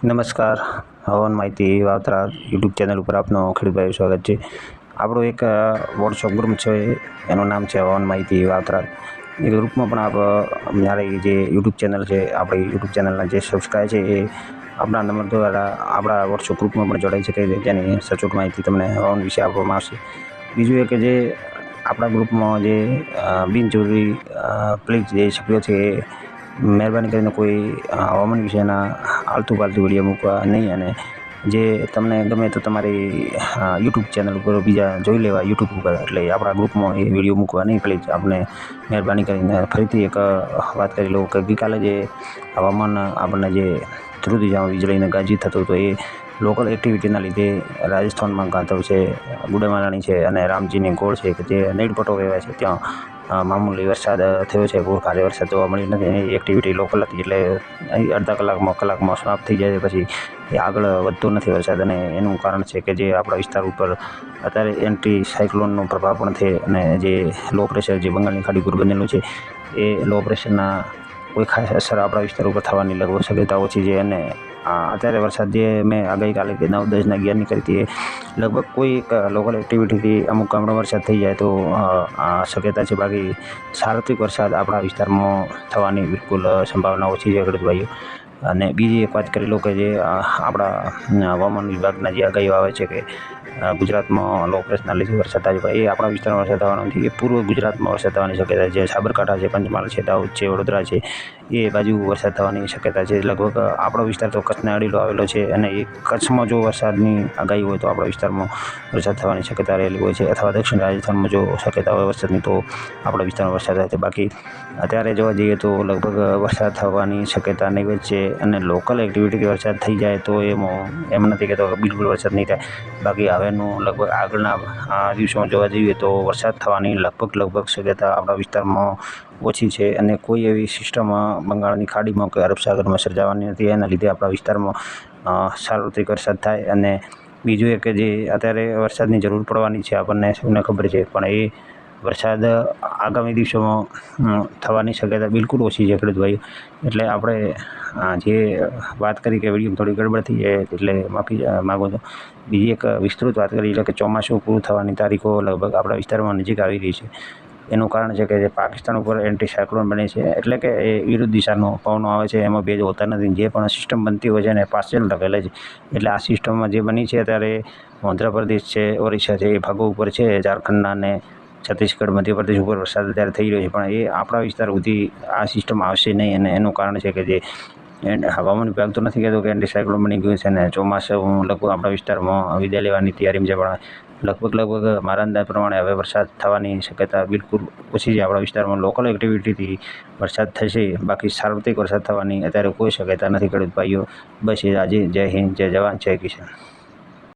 નમસ્કાર. હવામાન માહિતી વાવતરા યુટ્યુબ ચેનલ ઉપર આપનું ખેડૂતભાઈ સ્વાગત છે. આપણો એક વોટ્સઅપ ગ્રુપ છે, એનું નામ છે હવામાન માહિતી વાવતરા. એ ગ્રુપમાં પણ આપ મારી જે યુટ્યુબ ચેનલ છે, આપણી યુટ્યુબ ચેનલના જે સબસ્ક્રાઈબ છે એ આપણા નંબર દ્વારા આપણા વોટ્સઅપ ગ્રુપમાં પણ જોડાઈ શકે છે. તેની સચોટ માહિતી તમને હવામાન વિશે આપવામાં આવશે. બીજું એ કે જે આપણા ગ્રુપમાં જે બિનજરૂરી પ્લીઝ જે સભ્યો છે એ મહેરબાની કરીને કોઈ હવામાન વિશેના આલતુ પાલતુ વિડીયો મૂકવા નહીં, અને જે તમને ગમે તો તમારી યુટ્યુબ ચેનલ ઉપર બીજા જોઈ લેવા યુટ્યુબ ઉપર, એટલે આપણા ગ્રુપમાં એ વિડીયો મૂકવા નહીં. પ્લીઝ આપણે મહેરબાની કરીને ફરીથી એક વાત કરી લઉં કે ગઈકાલે જે હવામાન આપણને જે ધ્રુવ વીજળીને ગાજી થતું હતું, એ લોકલ એક્ટિવિટીના લીધે રાજસ્થાનમાં ગાંધવ છે, ગુડામાલાણી છે અને રામજીની ગોળ છે કે જે નેડપટો કહેવાય છે, ત્યાં મામૂલી વરસાદ થયો છે. બહુ ભારે વરસાદ જોવા મળી નથી. એ એક્ટિવિટી લોકલ હતી, એટલે અડધા કલાકમાં સમાપ્ત થઈ જાય, પછી એ આગળ વધતો નથી વરસાદ. અને એનું કારણ છે કે જે આપણા વિસ્તાર ઉપર અત્યારે એન્ટી સાયક્લોનનો પ્રભાવ પણ છે, અને જે લો પ્રેશર જે બંગાળની ખાડી ઉપર બનેલું છે, એ લો પ્રેશરના કોઈ ખાસ અસર આપણા વિસ્તાર ઉપર થવાની લગભગ શક્યતા ઓછી છે. અને અત્યારે વરસાદ જે મેં ગઈકાલે 9, 10 ને 11ની કરી હતી, એ લગભગ કોઈ એક લોકલ એક્ટિવિટીથી અમુક ગામડામાં વરસાદ થઈ જાય તો શક્યતા છે. બાકી સાર્વત્રિક વરસાદ આપણા વિસ્તારમાં થવાની બિલકુલ સંભાવના ઓછી છે ખેડૂત ભાઈઓ. અને બીજી એક વાત કરી લો કે જે આપણા હવામાન વિભાગના જે આગાહીઓ આવે છે કે ગુજરાતમાં લો પ્રેશરના લીધે વરસાદ થાય છે, એ આપણા વિસ્તારમાં વરસાદ થવાનો નથી. એ પૂર્વ ગુજરાતમાં વરસાદ થવાની શક્યતા છે. સાબરકાંઠા છે, પંચમહાલ છે, દાહોદ છે, વડોદરા છે, એ બાજુ વરસાદ થવાની શક્યતા છે. લગભગ આપણો વિસ્તાર તો કચ્છને અડીલો આવેલો છે, અને એ કચ્છમાં જો વરસાદની આગાહી હોય તો આપણા વિસ્તારમાં વરસાદ થવાની શક્યતા રહેલી હોય છે, અથવા દક્ષિણ રાજસ્થાનમાં જો શક્યતા હોય વરસાદની તો આપણા વિસ્તારમાં વરસાદ થાય છે. બાકી અત્યારે જોવા જઈએ તો લગભગ વરસાદ થવાની શક્યતા નહીં છે. અને લોકલ એક્ટિવિટીથી વરસાદ થઈ જાય તો એમ નથી કહેતો કે બિલકુલ વરસાદ નહીં થાય. બાકી હવેનું લગભગ આગળના દિવસોમાં જોવા જઈએ તો વરસાદ થવાની લગભગ શક્યતા આપણા વિસ્તારમાં ઓછી છે. અને કોઈ એવી સિસ્ટમ બંગાળની ખાડીમાં કે અરબ સાગરમાં સર્જાવાની નથી, એના લીધે આપણા વિસ્તારમાં સાર્વત્રિક વરસાદ થાય. અને બીજું એ કે જે અત્યારે વરસાદની જરૂર પડવાની છે, આપણને સૌને ખબર છે, પણ એ વરસાદ આગામી દિવસોમાં થવાની શક્યતા બિલકુલ ઓછી છે ખેડૂત ભાઈઓ. એટલે આપણે જે વાત કરી કે વિડીયો થોડી ગડબડ થઈ જાય એટલે માફી માગું છું. બીજી એક વિસ્તૃત વાત કરી એટલે કે ચોમાસું પૂરું થવાની તારીખો લગભગ આપણા વિસ્તારમાં નજીક આવી રહી છે. એનું કારણ છે કે જે પાકિસ્તાન ઉપર એન્ટી સાયક્લોન બને છે, એટલે કે એ વિરુદ્ધ દિશાનો પવનો આવે છે, એમાં ભેજ હોતા નથી. જે પણ સિસ્ટમ બનતી હોય છે એને પાર્શિયલ ઢકેલે છે. એટલે આ સિસ્ટમમાં જે બની છે અત્યારે આંધ્રપ્રદેશ છે, ઓરિસ્સા છે, એ ભાગો ઉપર છે, ઝારખંડના અને છત્તીસગઢ, મધ્યપ્રદેશ ઉપર વરસાદ અત્યારે થઈ રહ્યો છે, પણ એ આપણા વિસ્તાર સુધી આ સિસ્ટમ આવશે નહીં. અને એનું કારણ છે કે જે હવામાન વિભાગ તો નથી કહેતો કે એન્ટી સાયક્લોન બની ગયું છે અને ચોમાસું લગભગ આપણા વિસ્તારમાં વિદાય લેવાની તૈયારીમાં છે, પણ લગભગ મારા અંદાજ પ્રમાણે હવે વરસાદ થવાની શક્યતા બિલકુલ ઓછી છે. આપણા વિસ્તારમાં લોકલ એક્ટિવિટીથી વરસાદ થશે, બાકી સાર્વત્રિક વરસાદ થવાની અત્યારે કોઈ શક્યતા નથી ખેડૂત ભાઈઓ. બસ એ આજે જય હિન્દ, જય જવાન, જય કિસાન.